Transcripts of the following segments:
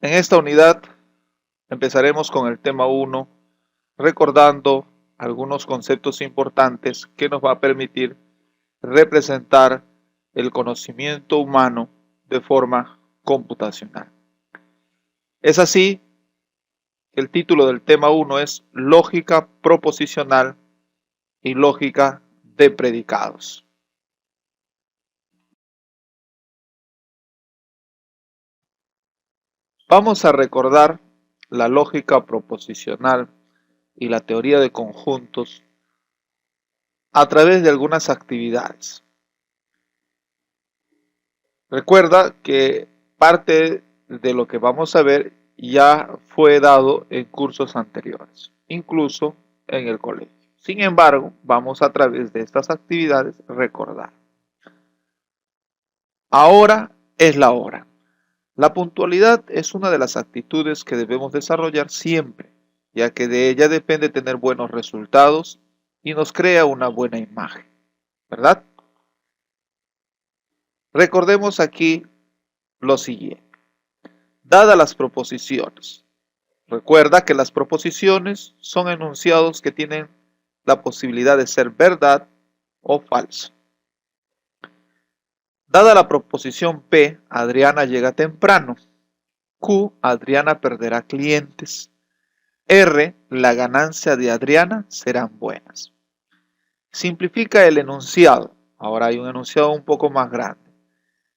En esta unidad empezaremos con el tema 1, recordando algunos conceptos importantes que nos va a permitir representar el conocimiento humano de forma computacional. Es así que el título del tema 1 es Lógica proposicional y lógica de predicados. Vamos a recordar la lógica proposicional y la teoría de conjuntos a través de algunas actividades. Recuerda que parte de lo que vamos a ver ya fue dado en cursos anteriores, incluso en el colegio. Sin embargo, vamos a través de estas actividades recordar. Ahora es la hora. La puntualidad es una de las actitudes que debemos desarrollar siempre, ya que de ella depende tener buenos resultados y nos crea una buena imagen, ¿verdad? Recordemos aquí lo siguiente. Dadas las proposiciones, recuerda que las proposiciones son enunciados que tienen la posibilidad de ser verdad o falso. Dada la proposición P, Adriana llega temprano. Q, Adriana perderá clientes. R, la ganancia de Adriana serán buenas. Simplifica el enunciado. Ahora hay un enunciado un poco más grande.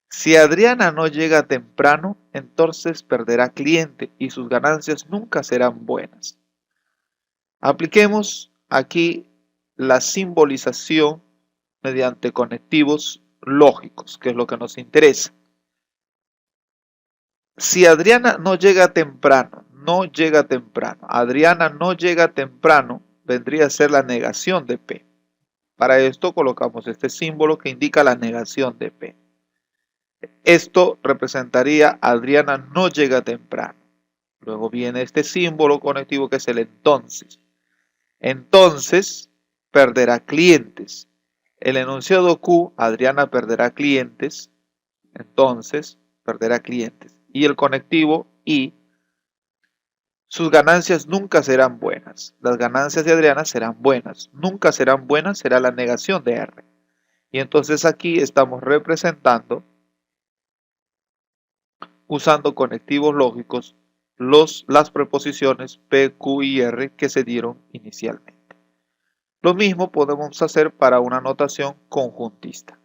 Si Adriana no llega temprano, entonces perderá cliente y sus ganancias nunca serán buenas. Apliquemos aquí la simbolización mediante conectivos lógicos, que es lo que nos interesa. Si Adriana no llega temprano, Adriana no llega temprano, vendría a ser la negación de P. Para esto colocamos este símbolo que indica la negación de P. Esto representaría Adriana no llega temprano. Luego viene este símbolo conectivo que es el entonces. Entonces perderá clientes. El enunciado Q, Adriana perderá clientes. Entonces perderá clientes. Y el conectivo I, sus ganancias nunca serán buenas. Las ganancias de Adriana serán buenas. Nunca serán buenas, será la negación de R. Y entonces aquí estamos representando, usando conectivos lógicos, las preposiciones P, Q y R que se dieron inicialmente. Lo mismo podemos hacer para una notación conjuntista.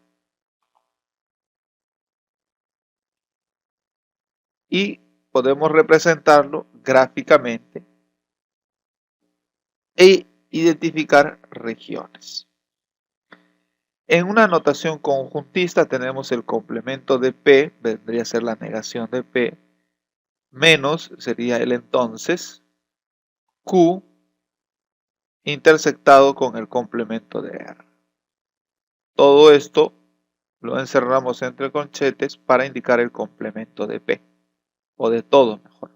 Y podemos representarlo gráficamente e identificar regiones. En una notación conjuntista tenemos el complemento de P, vendría a ser la negación de P, menos sería el entonces, Q intersectado con el complemento de R. Todo esto lo encerramos entre corchetes para indicar el complemento de P, o de todo mejor.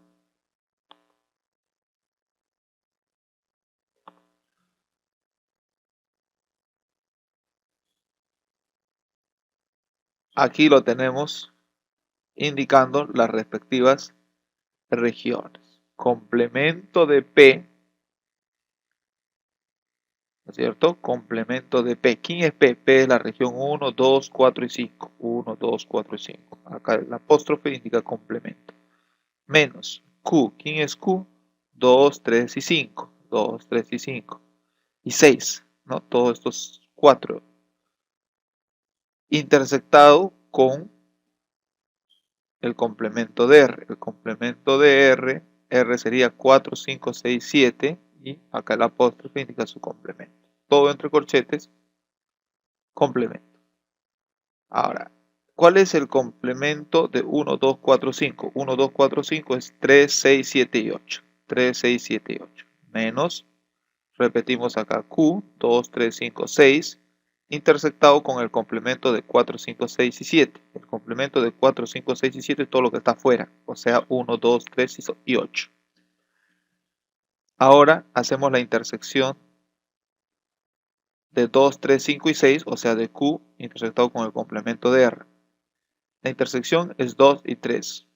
Aquí lo tenemos indicando las respectivas regiones. Complemento de P, ¿no es cierto? Complemento de P. ¿Quién es P? P es la región 1, 2, 4 y 5. 1, 2, 4 y 5. Acá el apóstrofe indica complemento. Menos Q. ¿Quién es Q? 2, 3 y 5. 2, 3 y 5. Y 6, ¿no? Todos estos 4. Intersectado con el complemento de R. El complemento de R, R sería 4, 5, 6, 7. Y acá el apóstrofe indica su complemento. Todo entre corchetes, complemento. Ahora, ¿cuál es el complemento de 1, 2, 4, 5? 1, 2, 4, 5 es 3, 6, 7 y 8. 3, 6, 7 y 8. Menos, repetimos acá, Q, 2, 3, 5, 6, intersectado con el complemento de 4, 5, 6 y 7. El complemento de 4, 5, 6 y 7 es todo lo que está afuera, o sea, 1, 2, 3 y 8. Ahora hacemos la intersección de 2, 3, 5 y 6, o sea, de Q intersectado con el complemento de R. La intersección es 2 y 3.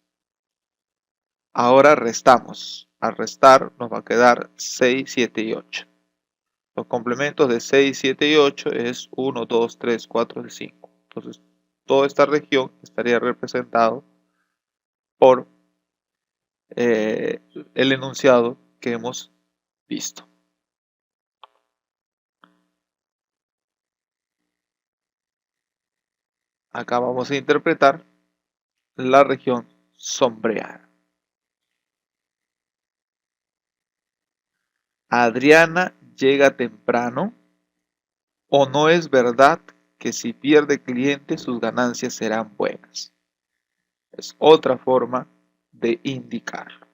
Ahora restamos. Al restar nos va a quedar 6, 7 y 8. Los complementos de 6, 7 y 8 es 1, 2, 3, 4 y 5. Entonces, toda esta región estaría representado por el enunciado que hemos visto. Acá vamos a interpretar la región sombreada. Adriana llega temprano, o no es verdad que si pierde clientes sus ganancias serán buenas. Es otra forma de indicarlo.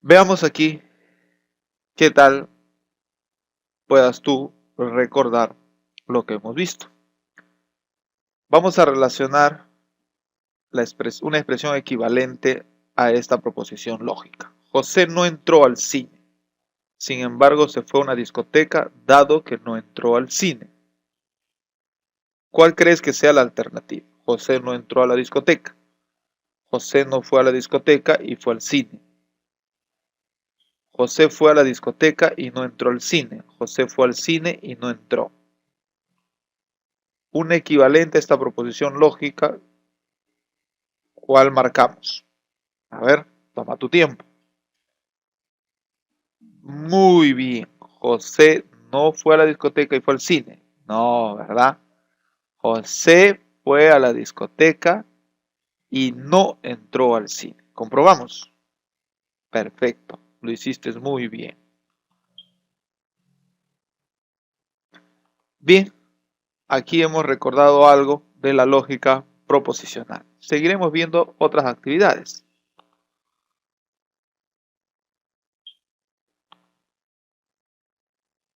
Veamos aquí qué tal puedas tú recordar lo que hemos visto. Vamos a relacionar una expresión equivalente a esta proposición lógica. José no entró al cine. Sin embargo, se fue a una discoteca dado que no entró al cine. ¿Cuál crees que sea la alternativa? José no entró a la discoteca. José no fue a la discoteca y fue al cine. José fue a la discoteca y no entró al cine. José fue al cine y no entró. Un equivalente a esta proposición lógica, ¿cuál marcamos? A ver, toma tu tiempo. Muy bien. José no fue a la discoteca y fue al cine. No, ¿verdad? José fue a la discoteca y no entró al cine. ¿Comprobamos? Perfecto. Lo hiciste muy bien. Bien, aquí hemos recordado algo de la lógica proposicional. Seguiremos viendo otras actividades.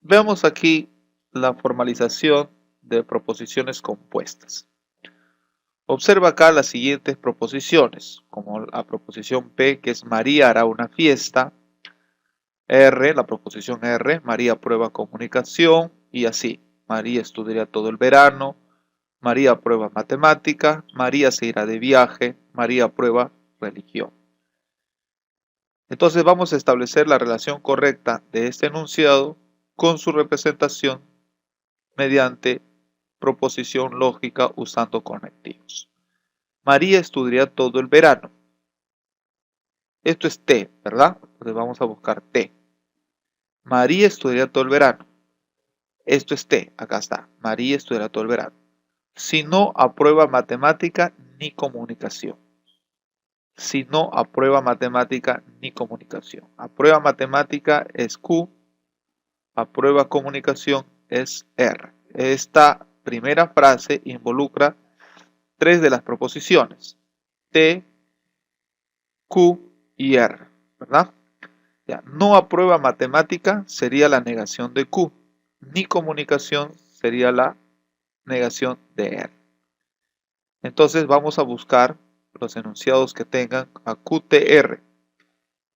Veamos aquí la formalización de proposiciones compuestas. Observa acá las siguientes proposiciones, como la proposición P, que es María hará una fiesta. R, la proposición R, María aprueba comunicación, y así. María estudiará todo el verano. María aprueba matemática. María se irá de viaje. María aprueba religión. Entonces vamos a establecer la relación correcta de este enunciado con su representación mediante proposición lógica usando conectivos. María estudiará todo el verano. Esto es T, ¿verdad? Entonces vamos a buscar T. María estudiará todo el verano. Esto es T, acá está. María estudiará todo el verano. Si no aprueba matemática ni comunicación. Si no aprueba matemática ni comunicación. Aprueba matemática es Q. Aprueba comunicación es R. Esta primera frase involucra tres de las proposiciones. T, Q y R, ¿verdad? Ya, no aprueba matemática sería la negación de Q, ni comunicación sería la negación de R. Entonces vamos a buscar los enunciados que tengan a QTR.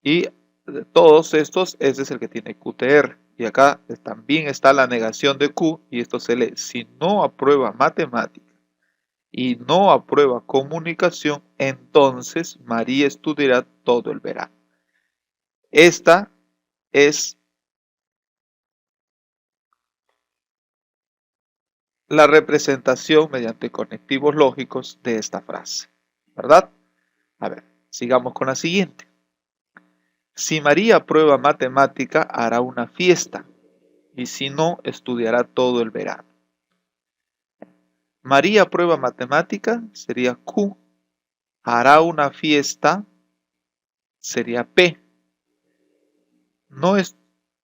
Y de todos estos, ese es el que tiene QTR. Y acá también está la negación de Q, y esto se lee: si no aprueba matemática y no aprueba comunicación, entonces María estudiará todo el verano. Esta es la representación mediante conectivos lógicos de esta frase, ¿verdad? A ver, sigamos con la siguiente. Si María aprueba matemática, hará una fiesta, y si no, estudiará todo el verano. María aprueba matemática, sería Q. Hará una fiesta, sería P. No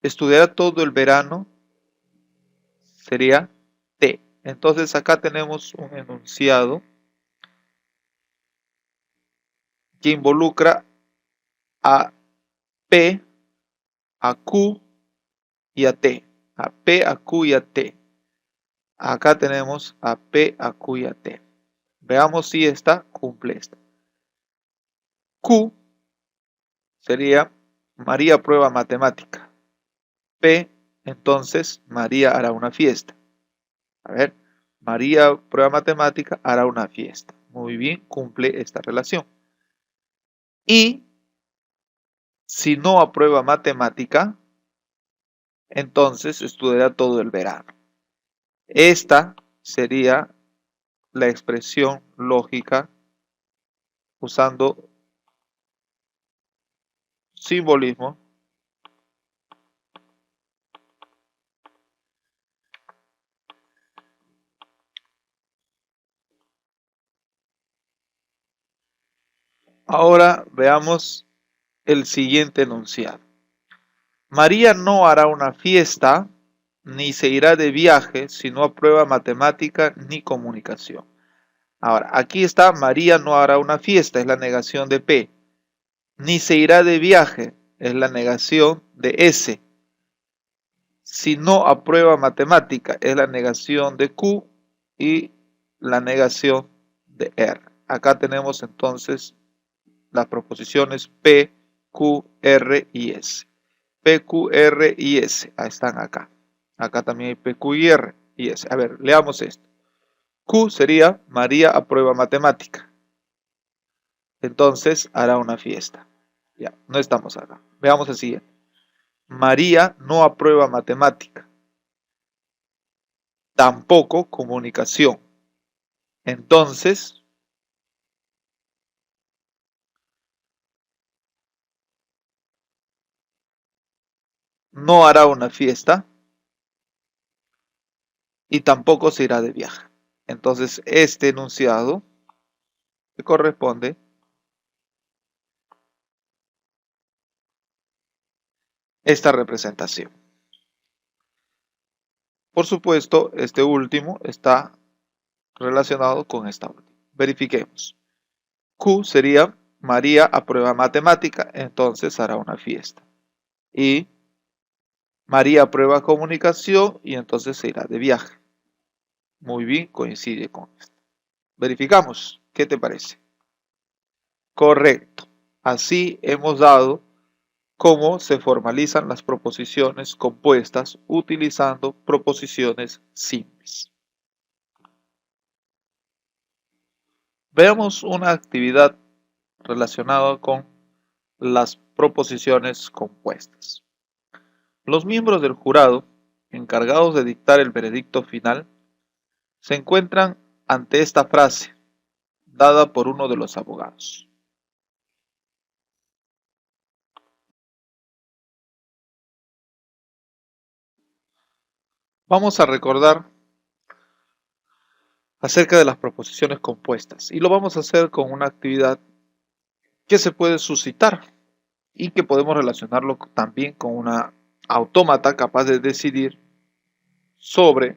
estudiará todo el verano, sería T. Entonces acá tenemos un enunciado que involucra a P, a Q y a T. A P, a Q y a T. Acá tenemos a P, a Q y a T. Veamos si esta cumple esta. Q sería María aprueba matemática. P, entonces María hará una fiesta. A ver, María aprueba matemática, hará una fiesta. Muy bien, cumple esta relación. Y si no aprueba matemática, entonces estudiará todo el verano. Esta sería la expresión lógica usando simbolismo. Ahora veamos el siguiente enunciado. María no hará una fiesta ni se irá de viaje si no aprueba matemática ni comunicación. Ahora, aquí está María no hará una fiesta, es la negación de P. Ni se irá de viaje, es la negación de S. Si no aprueba matemática, es la negación de Q y la negación de R. Acá tenemos entonces las proposiciones P, Q, R y S. P, Q, R y S. Ahí están acá. Acá también hay P, Q y R y S. A ver, leamos esto. Q sería María aprueba matemática. Entonces hará una fiesta. Ya, no estamos acá. Veamos el siguiente. María no aprueba matemática. Tampoco comunicación. Entonces, no hará una fiesta y tampoco se irá de viaje. Entonces, este enunciado le corresponde esta representación. Por supuesto, este último está relacionado con esta última. Verifiquemos. Q sería María aprueba matemática, entonces hará una fiesta. Y María aprueba comunicación y entonces se irá de viaje. Muy bien, coincide con esto. Verificamos. ¿Qué te parece? Correcto. Así hemos dado cómo se formalizan las proposiciones compuestas utilizando proposiciones simples. Veamos una actividad relacionada con las proposiciones compuestas. Los miembros del jurado, encargados de dictar el veredicto final, se encuentran ante esta frase, dada por uno de los abogados. Vamos a recordar acerca de las proposiciones compuestas y lo vamos a hacer con una actividad que se puede suscitar y que podemos relacionarlo también con una autómata capaz de decidir sobre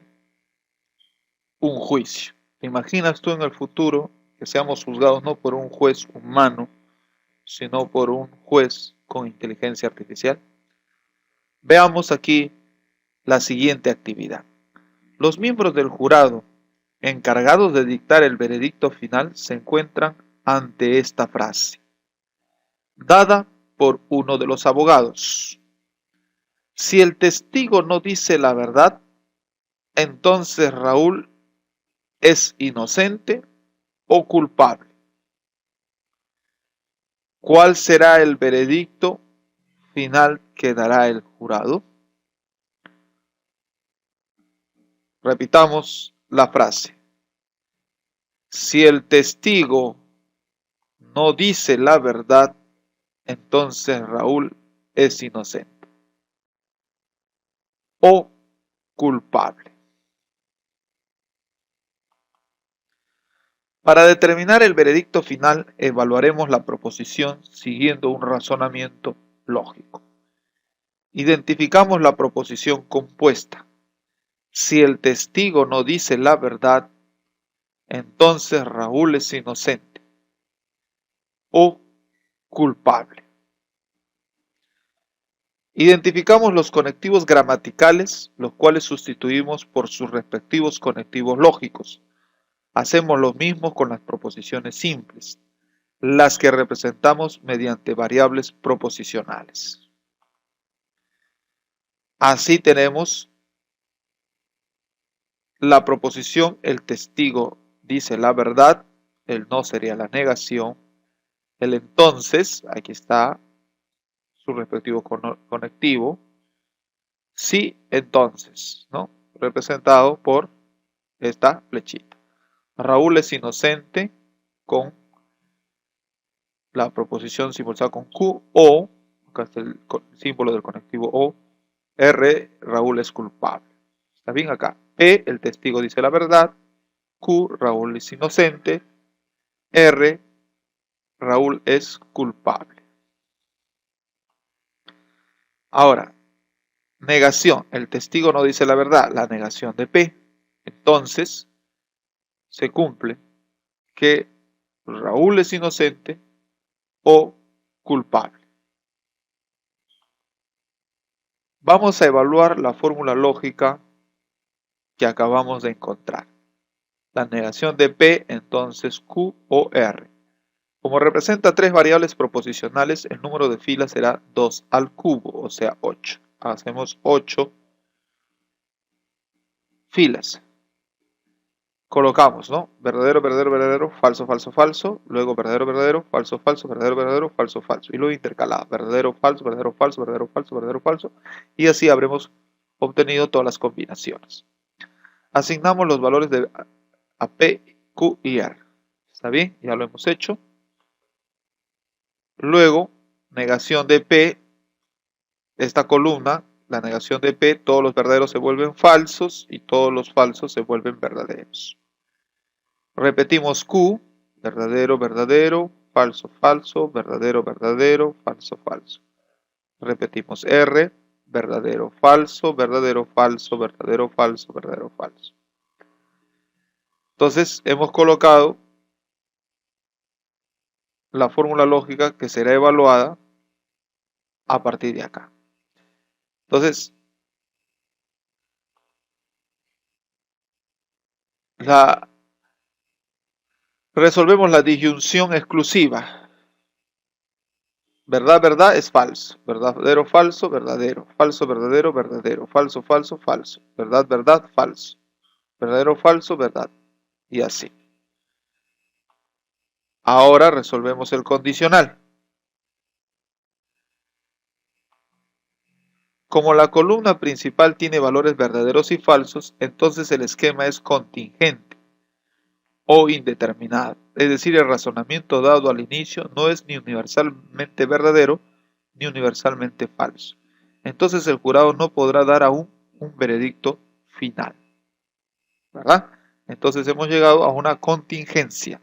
un juicio. ¿Te imaginas tú en el futuro que seamos juzgados no por un juez humano, sino por un juez con inteligencia artificial? Veamos aquí la siguiente actividad. Los miembros del jurado encargados de dictar el veredicto final se encuentran ante esta frase, dada por uno de los abogados. Si el testigo no dice la verdad, entonces Raúl es inocente o culpable. ¿Cuál será el veredicto final que dará el jurado? Repitamos la frase. Si el testigo no dice la verdad, entonces Raúl es inocente o culpable. Para determinar el veredicto final, evaluaremos la proposición siguiendo un razonamiento lógico. Identificamos la proposición compuesta. Si el testigo no dice la verdad, entonces Raúl es inocente o culpable. Identificamos los conectivos gramaticales, los cuales sustituimos por sus respectivos conectivos lógicos. Hacemos lo mismo con las proposiciones simples, las que representamos mediante variables proposicionales. Así tenemos la proposición el testigo dice la verdad, el no sería la negación, el entonces, aquí está su respectivo conectivo, sí, entonces, ¿no? Representado por esta flechita. Raúl es inocente con la proposición simbolizada con Q, o, acá está el símbolo del conectivo O, R, Raúl es culpable. ¿Está bien acá? P, el testigo dice la verdad, Q, Raúl es inocente, R, Raúl es culpable. Ahora, negación, el testigo no dice la verdad, la negación de P. Entonces, se cumple que Raúl es inocente o culpable. Vamos a evaluar la fórmula lógica que acabamos de encontrar. La negación de P, entonces Q o R. Como representa tres variables proposicionales, el número de filas será 2 al cubo, o sea 8. Hacemos 8 filas. Colocamos, ¿no? Verdadero, verdadero, verdadero, falso, falso, falso, luego verdadero, verdadero, falso, falso, verdadero, verdadero, falso, falso, y luego intercalado, verdadero, falso, verdadero, falso, verdadero, falso, verdadero, falso, y así habremos obtenido todas las combinaciones. Asignamos los valores de a P, Q y R. ¿Está bien? Ya lo hemos hecho. Luego, negación de P, esta columna, la negación de P, todos los verdaderos se vuelven falsos y todos los falsos se vuelven verdaderos. Repetimos Q, verdadero, verdadero, falso, falso, verdadero, verdadero, falso, falso. Repetimos R, verdadero, falso, verdadero, falso, verdadero, falso, verdadero, falso. Entonces hemos colocado la fórmula lógica que será evaluada a partir de acá. Entonces, resolvemos la disyunción exclusiva. Verdad, verdad es falso. Verdadero, falso, verdadero. Falso, verdadero, verdadero. Falso, falso, falso. Verdad, verdad, falso. Verdadero, falso, verdad. Y así. Ahora resolvemos el condicional. Como la columna principal tiene valores verdaderos y falsos, entonces el esquema es contingente o indeterminado. Es decir, el razonamiento dado al inicio no es ni universalmente verdadero ni universalmente falso. Entonces el jurado no podrá dar aún un veredicto final. ¿Verdad? Entonces hemos llegado a una contingencia.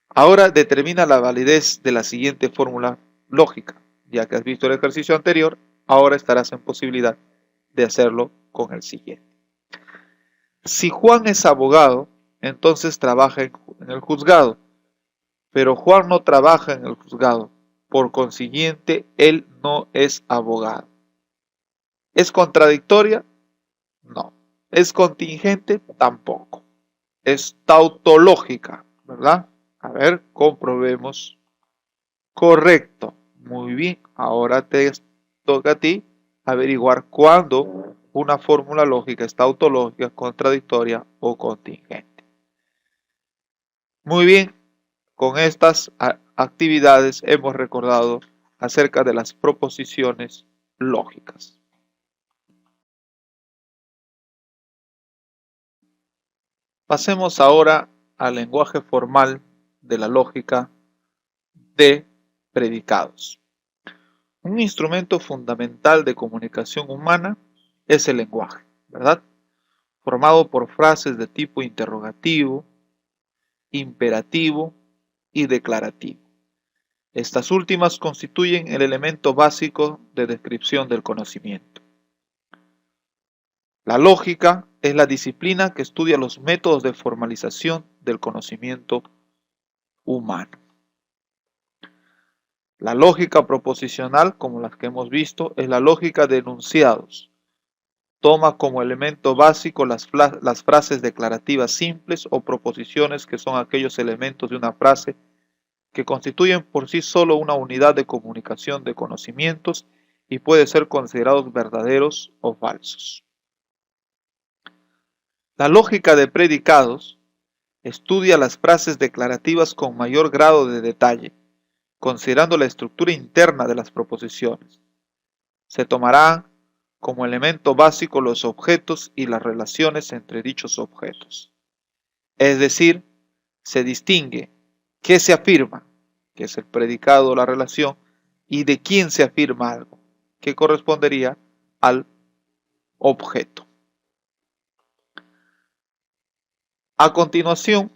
Ahora determina la validez de la siguiente fórmula lógica. Ya que has visto el ejercicio anterior, ahora estarás en posibilidad de hacerlo con el siguiente. Si Juan es abogado, entonces trabaja en el juzgado, pero Juan no trabaja en el juzgado, por consiguiente, él no es abogado. ¿Es contradictoria? No. ¿Es contingente? Tampoco. Es tautológica, ¿verdad? A ver, comprobemos. Correcto. Muy bien. Ahora te toca a ti averiguar cuándo una fórmula lógica es tautológica, contradictoria o contingente. Muy bien. Con estas actividades hemos recordado acerca de las proposiciones lógicas. Pasemos ahora al lenguaje formal de la lógica de predicados. Un instrumento fundamental de comunicación humana es el lenguaje, ¿verdad? Formado por frases de tipo interrogativo, imperativo y declarativo. Estas últimas constituyen el elemento básico de descripción del conocimiento. La lógica es la disciplina que estudia los métodos de formalización del conocimiento humano. La lógica proposicional, como las que hemos visto, es la lógica de enunciados. Toma como elemento básico las frases declarativas simples o proposiciones, que son aquellos elementos de una frase que constituyen por sí solo una unidad de comunicación de conocimientos y pueden ser considerados verdaderos o falsos. La lógica de predicados Estudia las frases declarativas con mayor grado de detalle, considerando la estructura interna de las proposiciones. Se tomarán como elemento básico los objetos y las relaciones entre dichos objetos. Es decir, se distingue qué se afirma, que es el predicado o la relación, y de quién se afirma algo, que correspondería al objeto. A continuación,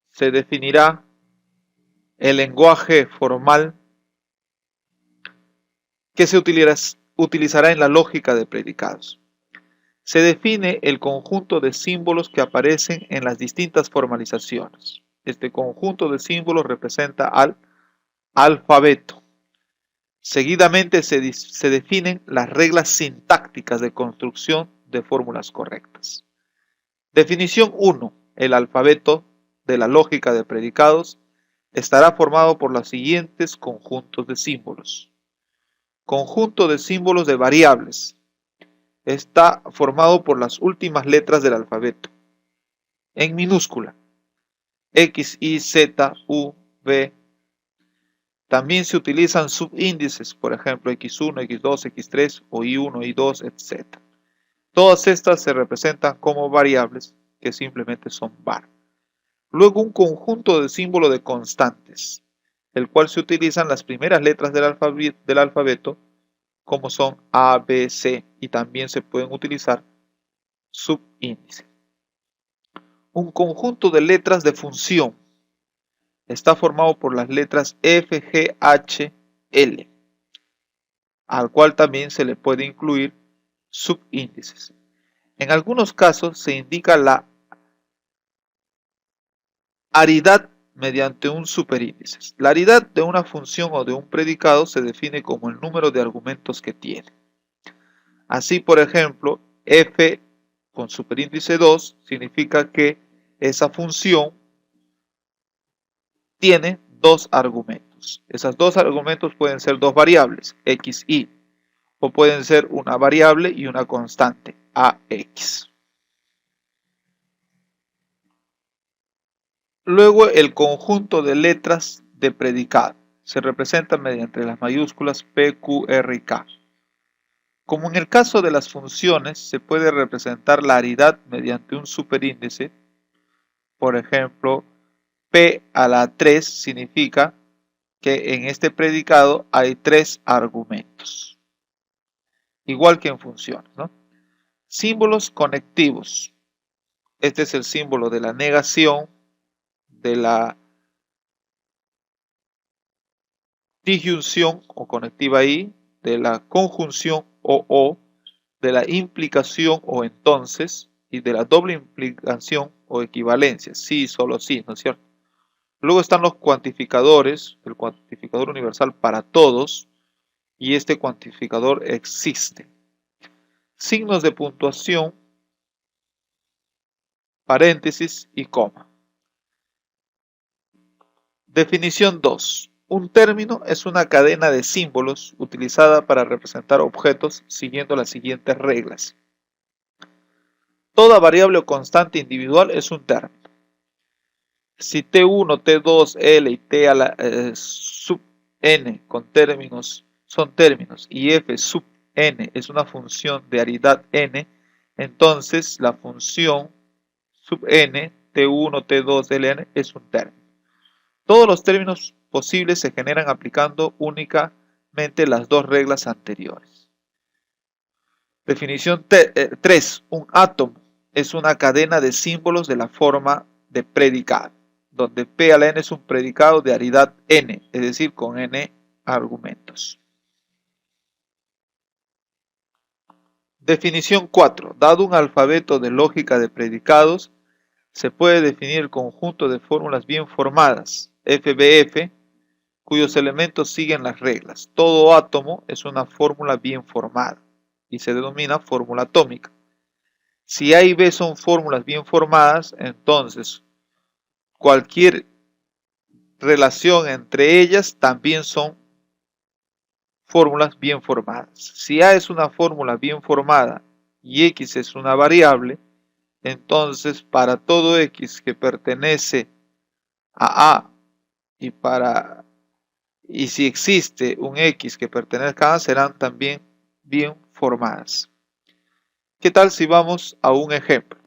se definirá el lenguaje formal que se utilizará en la lógica de predicados. Se define el conjunto de símbolos que aparecen en las distintas formalizaciones. Este conjunto de símbolos representa al alfabeto. Seguidamente se definen las reglas sintácticas de construcción de fórmulas correctas. Definición 1. El alfabeto de la lógica de predicados estará formado por los siguientes conjuntos de símbolos. Conjunto de símbolos de variables. Está formado por las últimas letras del alfabeto. En minúscula. X, Y, Z, U, V. También se utilizan subíndices, por ejemplo, X1, X2, X3 o Y1, Y2, etc. Todas estas se representan como variables que simplemente son var. Luego un conjunto de símbolos de constantes, el cual se utilizan las primeras letras del alfabeto como son A, B, C, y también se pueden utilizar subíndices. Un conjunto de letras de función está formado por las letras F, G, H, L, al cual también se le puede incluir subíndices. En algunos casos se indica la aridad mediante un superíndice. La aridad de una función o de un predicado se define como el número de argumentos que tiene. Así, por ejemplo, f con superíndice 2 significa que esa función tiene dos argumentos. Esos dos argumentos pueden ser dos variables, x, y, o pueden ser una variable y una constante, ax. Luego el conjunto de letras de predicado se representa mediante las mayúsculas P, Q, R y K. Como en el caso de las funciones, se puede representar la aridad mediante un superíndice. Por ejemplo, P a la 3 significa que en este predicado hay 3 argumentos. Igual que en funciones, ¿no? Símbolos conectivos. Este es el símbolo de la negación, de la disyunción o conectiva y, de la conjunción o, de la implicación o entonces, y de la doble implicación o equivalencia, sí, solo sí, ¿no es cierto? Luego están los cuantificadores, el cuantificador universal para todos, y este cuantificador existe. Signos de puntuación, paréntesis y coma. Definición 2. Un término es una cadena de símbolos utilizada para representar objetos siguiendo las siguientes reglas. Toda variable o constante individual es un término. Si T1, T2, L y T a la sub n con términos son términos y f sub n es una función de aridad n, entonces la función sub n, T1, T2, Ln es un término. Todos los términos posibles se generan aplicando únicamente las dos reglas anteriores. Definición 3. Un átomo es una cadena de símbolos de la forma de predicado, donde P a la n es un predicado de aridad n, es decir, con n argumentos. Definición 4. Dado un alfabeto de lógica de predicados, se puede definir el conjunto de fórmulas bien formadas, FBF, cuyos elementos siguen las reglas. Todo átomo es una fórmula bien formada y se denomina fórmula atómica. Si A y B son fórmulas bien formadas, entonces cualquier relación entre ellas también son fórmulas bien formadas. Si A es una fórmula bien formada y X es una variable, entonces para todo x que pertenece a A y si existe un x que pertenezca a A, serán también bien formadas. ¿Qué tal si vamos a un ejemplo?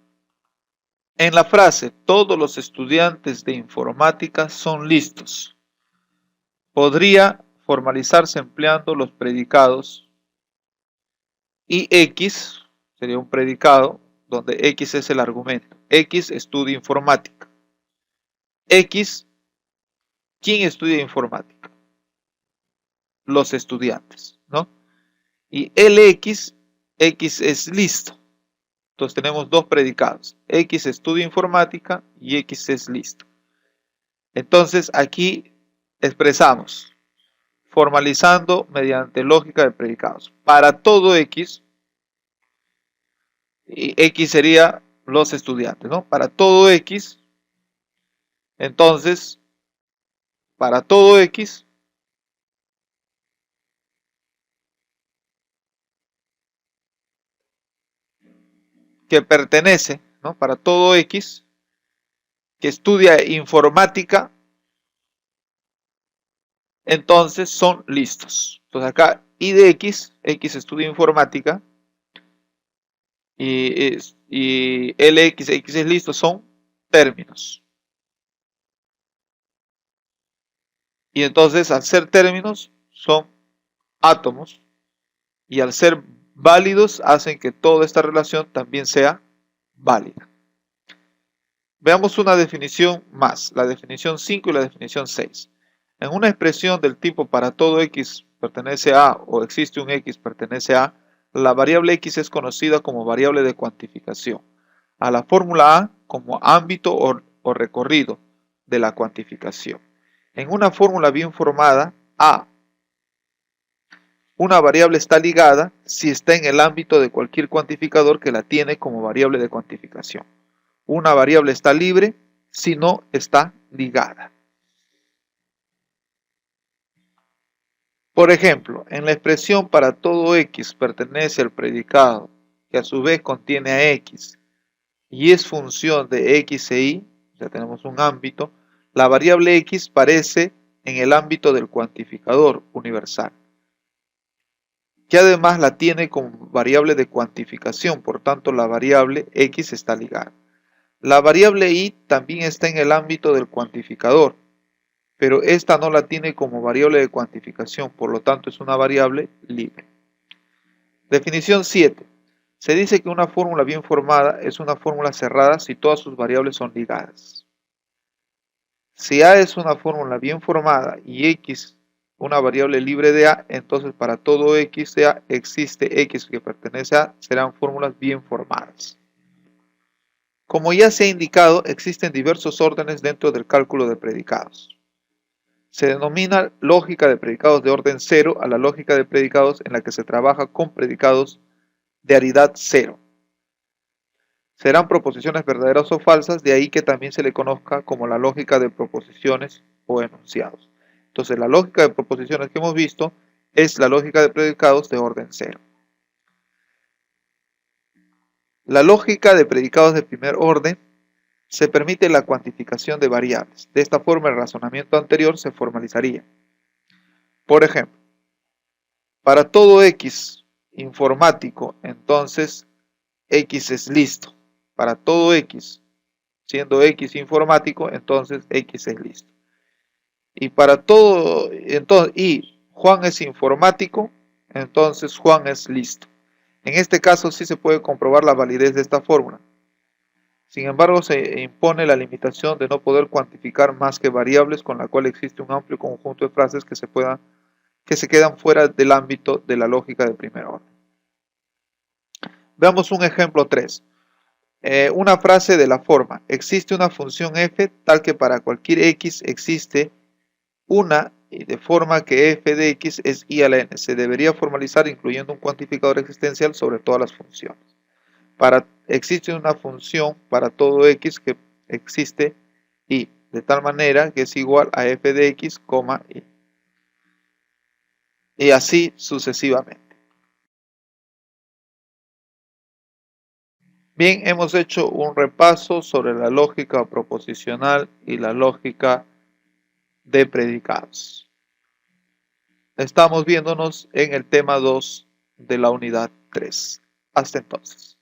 En la frase, todos los estudiantes de informática son listos, podría formalizarse empleando los predicados y X sería un predicado donde X es el argumento. X estudia informática. X, ¿quién estudia informática? Los estudiantes, ¿no? Y LX, X es listo. Entonces tenemos dos predicados. X estudia informática y X es listo. Entonces aquí expresamos formalizando mediante lógica de predicados. Para todo X, y X sería los estudiantes, ¿no? Para todo X, entonces, para todo X, que pertenece, ¿no? Para todo X, que estudia informática, entonces son listos. Entonces acá, y de X, X estudia informática, y LX, X es listo, son términos. Y entonces, al ser términos, son átomos. Y al ser válidos, hacen que toda esta relación también sea válida. Veamos una definición más, la definición 5 y la definición 6. En una expresión del tipo para todo x pertenece a o existe un x pertenece a, la variable x es conocida como variable de cuantificación. A la fórmula A como ámbito o recorrido de la cuantificación. En una fórmula bien formada, A, una variable está ligada si está en el ámbito de cualquier cuantificador que la tiene como variable de cuantificación. Una variable está libre si no está ligada. Por ejemplo, en la expresión para todo x pertenece al predicado, que a su vez contiene a x, y es función de x e y, ya tenemos un ámbito, la variable x aparece en el ámbito del cuantificador universal, que además la tiene como variable de cuantificación, por tanto la variable x está ligada. La variable y también está en el ámbito del cuantificador, pero esta no la tiene como variable de cuantificación, por lo tanto es una variable libre. Definición 7. Se dice que una fórmula bien formada es una fórmula cerrada si todas sus variables son ligadas. Si A es una fórmula bien formada y X una variable libre de A, entonces para todo X de A existe X que pertenece a A, serán fórmulas bien formadas. Como ya se ha indicado, existen diversos órdenes dentro del cálculo de predicados. Se denomina lógica de predicados de orden 0 a la lógica de predicados en la que se trabaja con predicados de aridad 0. Serán proposiciones verdaderas o falsas, de ahí que también se le conozca como la lógica de proposiciones o enunciados. Entonces, la lógica de proposiciones que hemos visto es la lógica de predicados de orden 0. La lógica de predicados de primer orden se permite la cuantificación de variables. De esta forma, el razonamiento anterior se formalizaría. Por ejemplo, para todo x informático, entonces x es listo. Para todo x, siendo x informático, entonces x es listo. Y para todo, entonces, y Juan es informático, entonces Juan es listo. En este caso sí se puede comprobar la validez de esta fórmula. Sin embargo, se impone la limitación de no poder cuantificar más que variables, con la cual existe un amplio conjunto de frases que se quedan fuera del ámbito de la lógica de primer orden. Veamos un ejemplo 3. Una frase de la forma: existe una función f tal que para cualquier x existe una, y de forma que f de x es i a la n. Se debería formalizar incluyendo un cuantificador existencial sobre todas las funciones. Existe una función para todo x que existe y, de tal manera que es igual a f de x, y. Y así sucesivamente. Bien, hemos hecho un repaso sobre la lógica proposicional y la lógica de predicados. Estamos viéndonos en el tema 2 de la unidad 3. Hasta entonces.